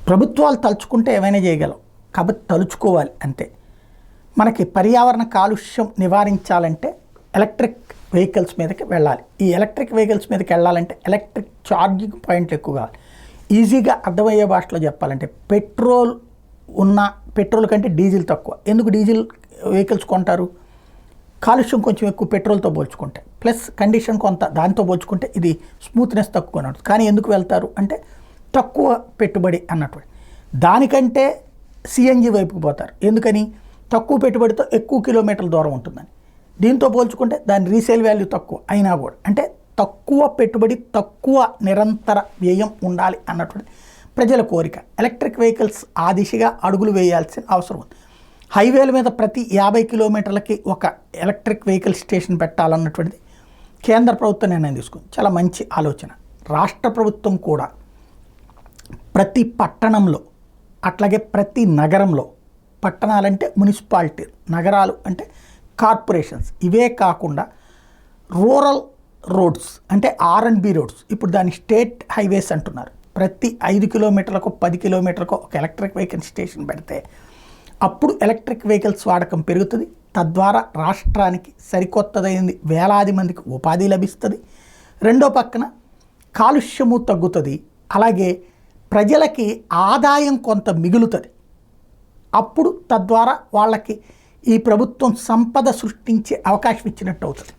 ప్రభుత్వాలు తలుచుకుంటే ఏమైనా చేయగలవు, కాబట్టి తలుచుకోవాలి అంతే. మనకి పర్యావరణ కాలుష్యం నివారించాలంటే ఎలక్ట్రిక్ వెహికల్స్ మీదకి వెళ్ళాలి. ఈ ఎలక్ట్రిక్ వెహికల్స్ మీదకి వెళ్ళాలంటే ఎలక్ట్రిక్ ఛార్జింగ్ పాయింట్లు ఎక్కువ కావాలి. ఈజీగా అర్థమయ్యే భాషలో చెప్పాలంటే పెట్రోల్ కంటే డీజిల్ తక్కువ. ఎందుకు డీజిల్ వెహికల్స్ కొంటారు? కాలుష్యం కొంచెం ఎక్కువ పెట్రోల్తో పోల్చుకుంటే, ప్లస్ కండిషన్ కొంత దాంతో పోల్చుకుంటే ఇది స్మూత్నెస్ తక్కువ ఉంటుంది. కానీ ఎందుకు వెళ్తారు అంటే తక్కువ పెట్టుబడి అన్నట్టు. దానికంటే సిఎన్జి వైపుకు పోతారు. ఎందుకని? తక్కువ పెట్టుబడితో ఎక్కువ కిలోమీటర్ల దూరం ఉంటుందని. దీంతో పోల్చుకుంటే దాని రీసేల్ వాల్యూ తక్కువ అయినా కూడా, అంటే తక్కువ పెట్టుబడి తక్కువ నిరంతర వ్యయం ఉండాలి అన్నటువంటి ప్రజల కోరిక. ఎలక్ట్రిక్ వెహికల్స్ ఆ దిశగా అడుగులు వేయాల్సిన అవసరం ఉంది. హైవేల మీద ప్రతి 50 కిలోమీటర్లకి ఒక ఎలక్ట్రిక్ వెహికల్ స్టేషన్ పెట్టాలన్నటువంటిది కేంద్ర ప్రభుత్వం నిర్ణయం తీసుకుంది. చాలా మంచి ఆలోచన. రాష్ట్ర ప్రభుత్వం కూడా ప్రతి పట్టణంలో, అట్లాగే ప్రతి నగరంలో, పట్టణాలంటే మున్సిపాలిటీ, నగరాలు అంటే కార్పొరేషన్స్, ఇవే కాకుండా రూరల్ రోడ్స్ అంటే R&B రోడ్స్, ఇప్పుడు దాన్ని స్టేట్ హైవేస్ అంటున్నారు. ప్రతి 5 కిలోమీటర్లకు 10 కిలోమీటర్లకు ఒక ఎలక్ట్రిక్ వెహికల్ స్టేషన్ పెడితే అప్పుడు ఎలక్ట్రిక్ వెహికల్స్ వాడకం పెరుగుతుంది. తద్వారా రాష్ట్రానికి సరికొత్తదైంది వేలాది మందికి ఉపాధి లభిస్తుంది. రెండో పక్కన కాలుష్యము తగ్గుతుంది. అలాగే ప్రజలకి ఆదాయం కొంత మిగులుతుంది. అప్పుడు తద్వారా వాళ్ళకి ఈ ప్రభుత్వం సంపద సృష్టించే అవకాశం ఇచ్చినట్టు అవుతుంది.